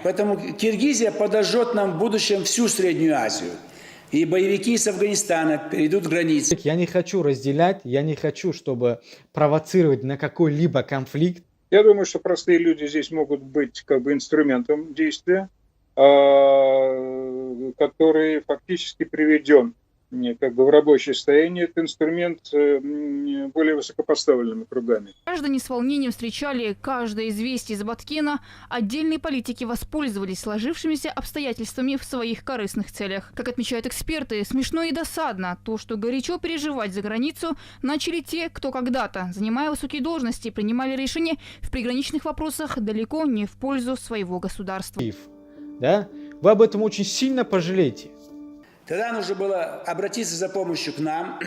Поэтому Киргизия подожжет нам в будущем всю Среднюю Азию. И боевики из Афганистана перейдут границы. Я не хочу разделять, я не хочу, чтобы провоцировать на какой-либо конфликт. Я думаю, что простые люди здесь могут быть как бы инструментом действия, который фактически приведен как бы в рабочее состояние. Этот инструмент более высокопоставленными кругами. Граждане с волнением встречали каждое известие из Баткена. Отдельные политики воспользовались сложившимися обстоятельствами в своих корыстных целях. Как отмечают эксперты, смешно и досадно то, что горячо переживать за границу начали те, кто когда-то, занимая высокие должности, принимали решения в приграничных вопросах далеко не в пользу своего государства. Да? Вы об этом очень сильно пожалеете. Тогда нужно было обратиться за помощью к нам.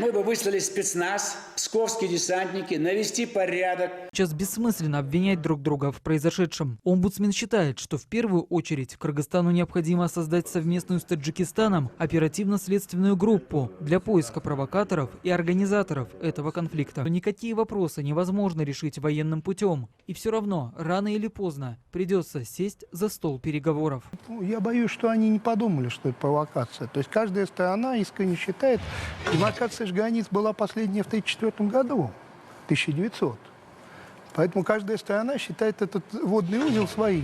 Мы бы выслали спецназ, псковские десантники, навести порядок. Сейчас бессмысленно обвинять друг друга в произошедшем. Омбудсмен считает, что в первую очередь Кыргызстану необходимо создать совместную с Таджикистаном оперативно-следственную группу для поиска провокаторов и организаторов этого конфликта. Никакие вопросы невозможно решить военным путем. И все равно, рано или поздно, придется сесть за стол переговоров. Я боюсь, что они не подумали, что это провокация. То есть каждая сторона искренне считает... Демаркация же границ была последняя в 1934 году, 1900. Поэтому каждая сторона считает этот водный узел своим.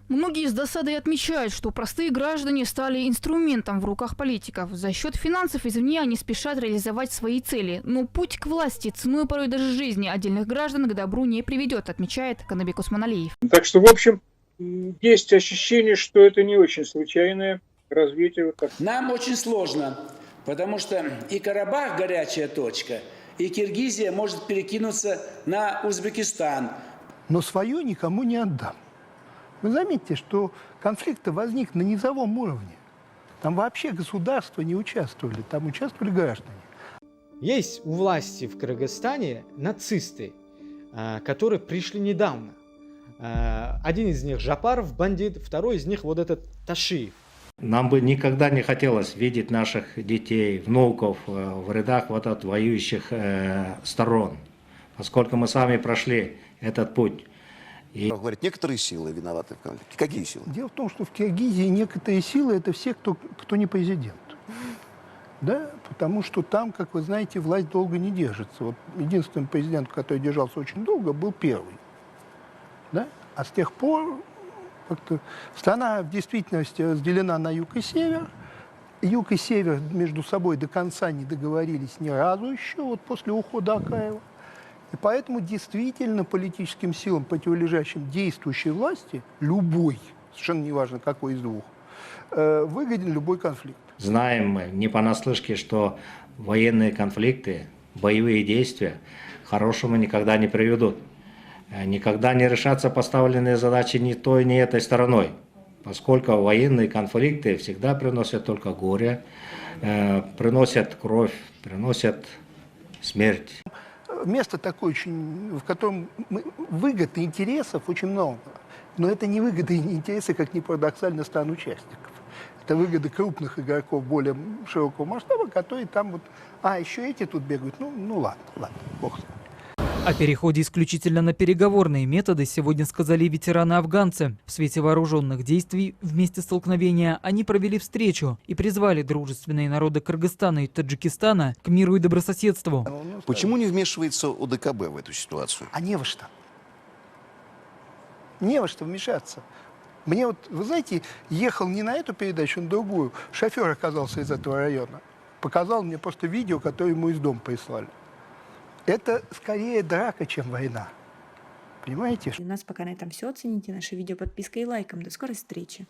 Многие с досадой отмечают, что простые граждане стали инструментом в руках политиков. За счет финансов извне они спешат реализовать свои цели. Но путь к власти ценой порой даже жизни отдельных граждан к добру не приведет, отмечает Канабек Усманалиев. Так что, в общем, есть ощущение, что это не очень случайное развитие. Нам очень сложно, потому что и Карабах горячая точка, и Киргизия может перекинуться на Узбекистан. Но свое никому не отдам. Вы заметите, что конфликт возник на низовом уровне. Там вообще государства не участвовали, там участвовали граждане. Есть у власти в Кыргызстане нацисты, которые пришли недавно. Один из них Жапаров, бандит, второй из них вот этот Ташиев. Нам бы никогда не хотелось видеть наших детей, внуков в рядах вот от воюющих сторон, поскольку мы сами прошли этот путь. Говорят, некоторые силы виноваты в конфликте. Какие силы? Дело в том, что в Киргизии некоторые силы – это все, кто не президент. Да? Потому что там, как вы знаете, власть долго не держится. Вот единственный президент, который держался очень долго, был первый. Да? А с тех пор как-то страна в действительности разделена на юг и север. Юг и север между собой до конца не договорились ни разу еще, вот после ухода Акаева. И поэтому действительно политическим силам, противолежащим действующей власти, любой, совершенно неважно какой из двух, выгоден любой конфликт. Знаем мы не понаслышке, что военные конфликты, боевые действия к хорошему никогда не приведут. Никогда не решатся поставленные задачи ни той, ни этой стороной, поскольку военные конфликты всегда приносят только горе, приносят кровь, приносят смерть. Место такое, в котором выгод и интересов очень много. Но это не выгоды и не интересы, как ни парадоксально, стран участников. Это выгоды крупных игроков более широкого масштаба, которые там вот... еще эти тут бегают. Ну ладно, бог с ним. О переходе исключительно на переговорные методы сегодня сказали ветераны-афганцы. В свете вооруженных действий в месте столкновения они провели встречу и призвали дружественные народы Кыргызстана и Таджикистана к миру и добрососедству. Почему не вмешивается ОДКБ в эту ситуацию? А не во что. Не во что вмешаться. Мне вот, вы знаете, ехал не на эту передачу, а на другую. Шофер оказался из этого района. Показал мне просто видео, которое ему из дома прислали. Это скорее драка, чем война. Понимаете? У нас пока на этом все. Оцените наше видео подпиской и лайком. До скорой встречи.